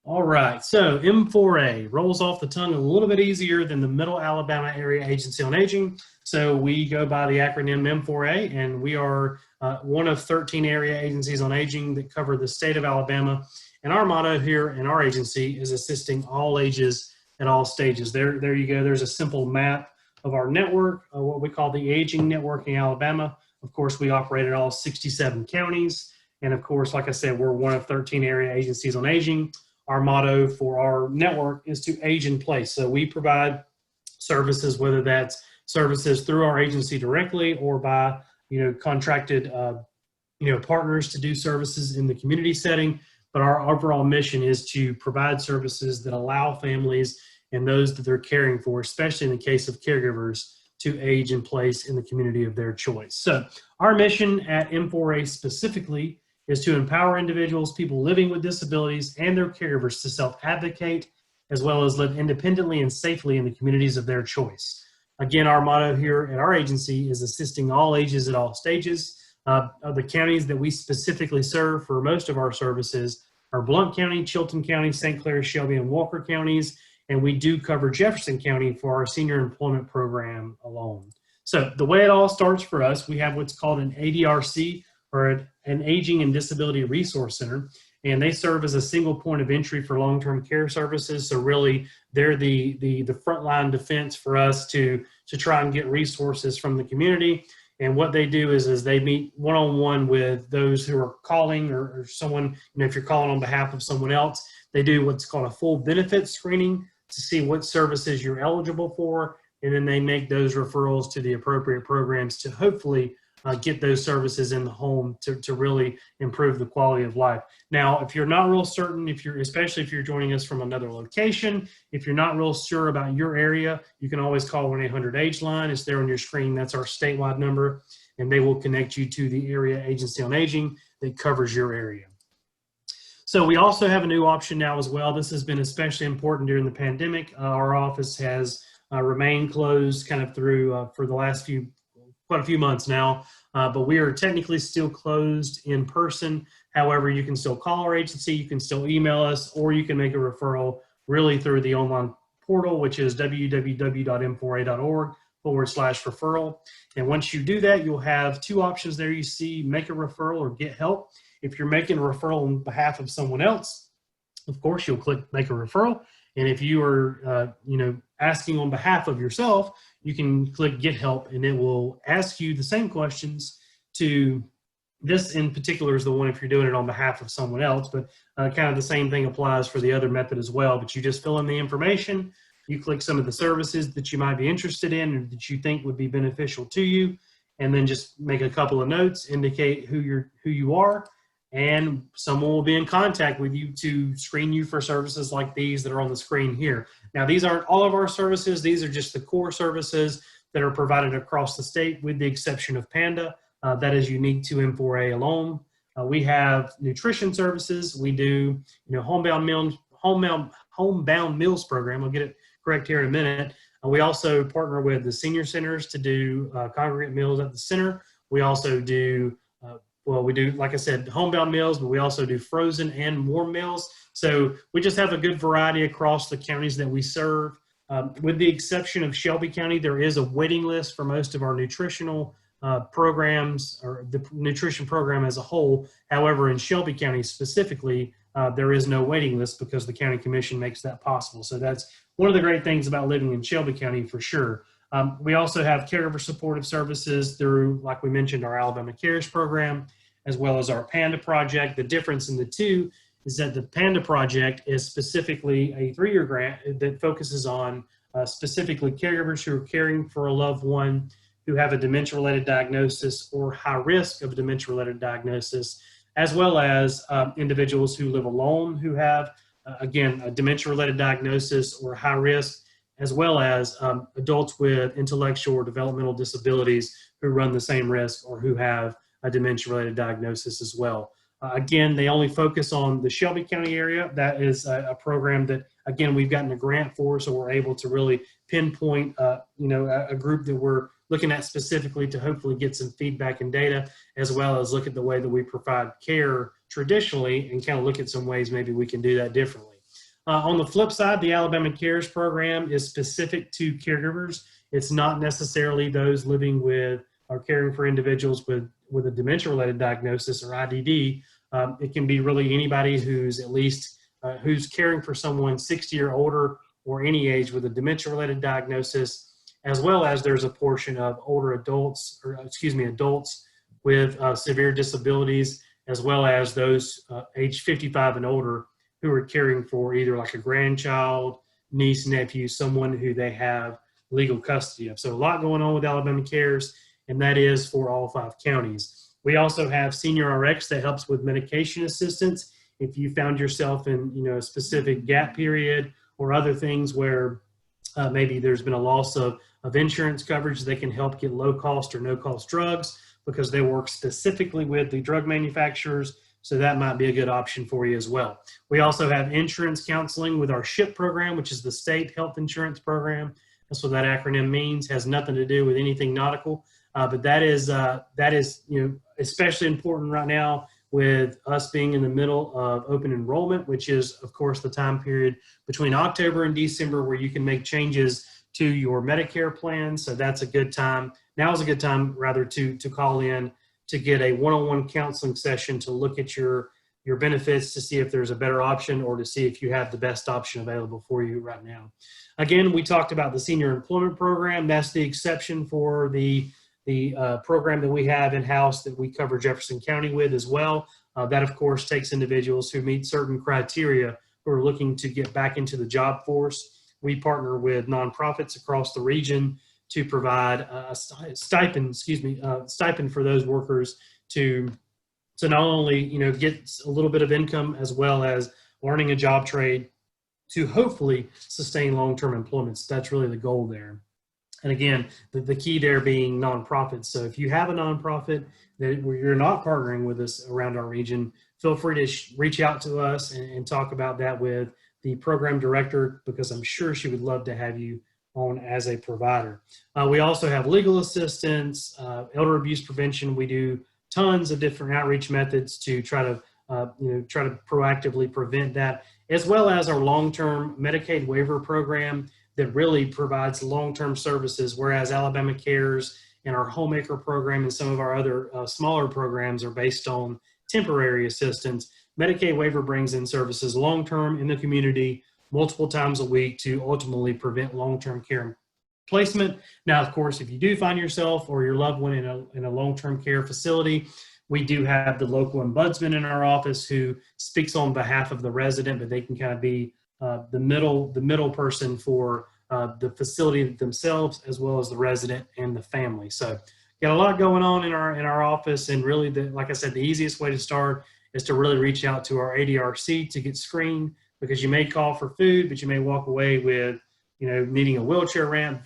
all right. So M4A rolls off the tongue a little bit easier than the Middle Alabama Area Agency on Aging. So we go by the acronym M4A, and we are one of 13 area agencies on aging that cover the state of Alabama. And our motto here in our agency is assisting all ages at all stages. There you go. There's a simple map of our network, what we call the Aging Network in Alabama. Of course, we operate in all 67 counties. And of course, like I said, we're one of 13 area agencies on aging. Our motto for our network is to age in place. So we provide services, whether that's services through our agency directly or by, contracted, partners to do services in the community setting. But our overall mission is to provide services that allow families and those that they're caring for, especially in the case of caregivers, to age in place in the community of their choice. So our mission at M4A specifically is to empower individuals, people living with disabilities, and their caregivers to self-advocate, as well as live independently and safely in the communities of their choice. Again, our motto here at our agency is assisting all ages at all stages. Of the counties that we specifically serve for most of our services are Blount County, Chilton County, St. Clair, Shelby, and Walker counties, and we do cover Jefferson County for our senior employment program alone. So the way it all starts for us, we have what's called an ADRC, or an Aging and Disability Resource Center, and they serve as a single point of entry for long-term care services. So really, they're the frontline defense for us to try and get resources from the community. And what they do is they meet one-on-one with those who are calling, or someone, if you're calling on behalf of someone else, they do what's called a full benefit screening to see what services you're eligible for. And then they make those referrals to the appropriate programs to hopefully get those services in the home to really improve the quality of life. Now, if you're not real certain, especially if you're joining us from another location, if you're not real sure about your area, you can always call 1-800-AGE-LINE. It's there on your screen. That's our statewide number, and they will connect you to the area agency on aging that covers your area. So we also have a new option now as well. This has been especially important during the pandemic. Our office has remained closed kind of through for the last quite a few months now, but we are technically still closed in person. However, you can still call our agency, you can still email us, or you can make a referral really through the online portal, which is www.m4a.org/referral. And once you do that, you'll have two options there. You see make a referral or get help. If you're making a referral on behalf of someone else, of course, you'll click make a referral. And if you are, asking on behalf of yourself, you can click get help, and it will ask you the same questions. To this in particular is the one if you're doing it on behalf of someone else, but kind of the same thing applies for the other method as well. But you just fill in the information, you click some of the services that you might be interested in or that you think would be beneficial to you, and then just make a couple of notes, indicate who you are, and someone will be in contact with you to screen you for services like these that are on the screen here. Now, these aren't all of our services. These are just the core services that are provided across the state, with the exception of PANDA. That is unique to M4A alone. We have nutrition services. We do, homebound meals program. I'll get it correct here in a minute. We also partner with the senior centers to do congregate meals at the center. We also do we do, like I said, homebound meals, but we also do frozen and warm meals. So we just have a good variety across the counties that we serve. With the exception of Shelby County, there is a waiting list for most of our nutritional programs, or the nutrition program as a whole. However, in Shelby County specifically, there is no waiting list because the county commission makes that possible. So that's one of the great things about living in Shelby County for sure. We also have caregiver supportive services through, like we mentioned, our Alabama Cares program, as well as our PANDA project. The difference in the two is that the PANDA project is specifically a 3-year grant that focuses on specifically caregivers who are caring for a loved one who have a dementia-related diagnosis or high risk of a dementia-related diagnosis, as well as individuals who live alone who have, again, a dementia-related diagnosis or high risk, as well as adults with intellectual or developmental disabilities who run the same risk or who have a dementia-related diagnosis as well. Again, they only focus on the Shelby County area. That is a program that, again, we've gotten a grant for, so we're able to really pinpoint, a group that we're looking at specifically to hopefully get some feedback and data, as well as look at the way that we provide care traditionally and kind of look at some ways maybe we can do that differently. On the flip side, the Alabama Cares program is specific to caregivers. It's not necessarily those living with or caring for individuals with a dementia-related diagnosis or IDD. It can be really anybody who's at least who's caring for someone 60 or older or any age with a dementia-related diagnosis, as well as there's a portion of older adults, adults with severe disabilities, as well as those age 55 and older who are caring for either like a grandchild, niece, nephew, someone who they have legal custody of. So a lot going on with Alabama Cares, and that is for all 5 counties. We also have Senior RX that helps with medication assistance. If you found yourself in a specific gap period or other things where maybe there's been a loss of insurance coverage, they can help get low cost or no cost drugs because they work specifically with the drug manufacturers. So that might be a good option for you as well. We also have insurance counseling with our SHIP program, which is the State Health Insurance Program. That's what that acronym means. Has nothing to do with anything nautical, but that is especially important right now with us being in the middle of open enrollment, which is of course the time period between October and December where you can make changes to your Medicare plan. So that's a good time. Now is a good time rather to call in to get a one-on-one counseling session to look at your benefits to see if there's a better option or to see if you have the best option available for you right now. Again, we talked about the Senior Employment Program. That's the exception for the program that we have in-house that we cover Jefferson County with as well. That, of course, takes individuals who meet certain criteria who are looking to get back into the job force. We partner with nonprofits across the region to provide a stipend for those workers to not only get a little bit of income as well as learning a job trade to hopefully sustain long-term employment. So that's really the goal there. And again, the key there being nonprofits. So if you have a nonprofit where you're not partnering with us around our region, feel free to reach out to us and talk about that with the program director, because I'm sure she would love to have you on as a provider. We also have legal assistance, elder abuse prevention. We do tons of different outreach methods to try to proactively prevent that, as well as our long-term Medicaid waiver program that really provides long-term services, whereas Alabama Cares and our Homemaker program and some of our other smaller programs are based on temporary assistance. Medicaid waiver brings in services long-term in the community, multiple times a week to ultimately prevent long-term care placement. Now, of course, if you do find yourself or your loved one in a long-term care facility, we do have the local ombudsman in our office who speaks on behalf of the resident, but they can kind of be the middle person for the facility themselves, as well as the resident and the family. So got a lot going on in our office, and really, like I said, the easiest way to start is to really reach out to our ADRC to get screened, because you may call for food, but you may walk away with needing a wheelchair ramp,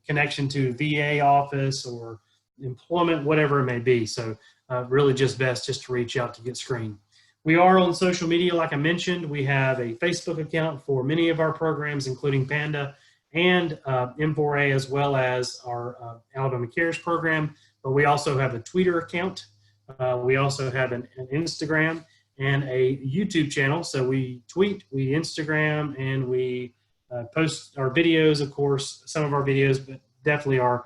connection to VA office or employment, whatever it may be. So really just best just to reach out to get screened. We are on social media, like I mentioned. We have a Facebook account for many of our programs, including Panda and M4A, as well as our Alabama Cares program. But we also have a Twitter account. We also have an Instagram and a YouTube channel. So we tweet, we Instagram, and we post our videos, of course, some of our videos, but definitely our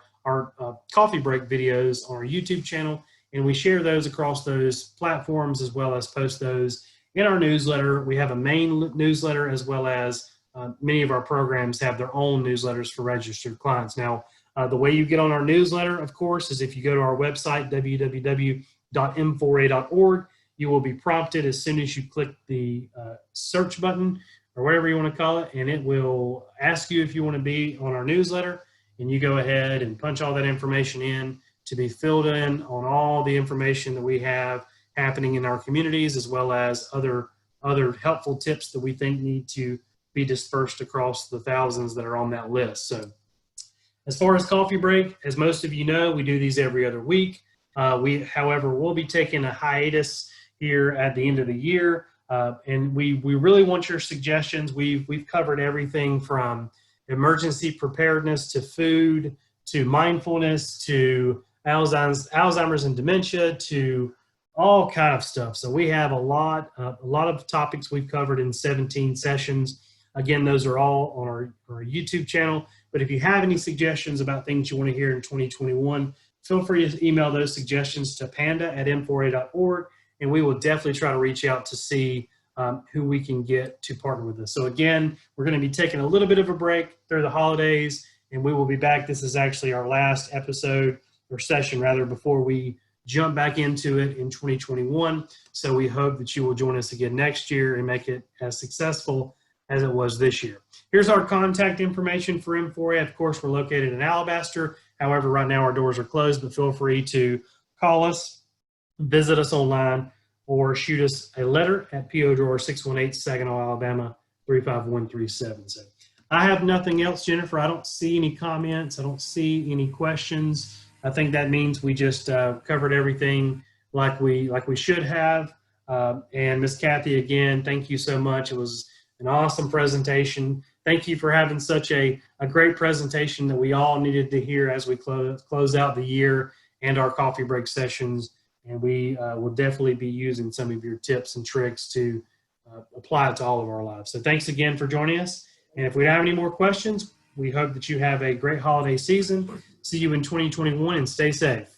coffee break videos on our YouTube channel. And we share those across those platforms, as well as post those in our newsletter. We have a main newsletter, as well as many of our programs have their own newsletters for registered clients. Now, the way you get on our newsletter, of course, is if you go to our website, www.m4a.org, you will be prompted as soon as you click the search button or whatever you want to call it, and it will ask you if you want to be on our newsletter, and you go ahead and punch all that information in to be filled in on all the information that we have happening in our communities, as well as other helpful tips that we think need to be dispersed across the thousands that are on that list. So as far as coffee break, as most of you know, we do these every other week. We, however, will be taking a hiatus here at the end of the year. And we really want your suggestions. We've covered everything from emergency preparedness to food, to mindfulness, to Alzheimer's and dementia, to all kind of stuff. So we have a lot of topics we've covered in 17 sessions. Again, those are all on our YouTube channel. But if you have any suggestions about things you want to hear in 2021, feel free to email those suggestions to panda@m4a.org, and we will definitely try to reach out to see who we can get to partner with us. So again, we're going to be taking a little bit of a break through the holidays, and we will be back. This is actually our last episode or session rather before we jump back into it in 2021. So we hope that you will join us again next year and make it as successful as it was this year. Here's our contact information for M4A. Of course, we're located in Alabaster. However, right now our doors are closed, but feel free to call us, visit us online, or shoot us a letter at P.O. Drawer 618, Saginaw, Alabama, 35137. So I have nothing else, Jennifer. I don't see any comments. I don't see any questions. I think that means we just covered everything like we should have. And Miss Cathy, again, thank you so much. It was an awesome presentation. Thank you for having such a great presentation that we all needed to hear as we close out the year and our coffee break sessions. And we will definitely be using some of your tips and tricks to apply it to all of our lives. So thanks again for joining us. And if we don't have any more questions, we hope that you have a great holiday season. See you in 2021 and stay safe.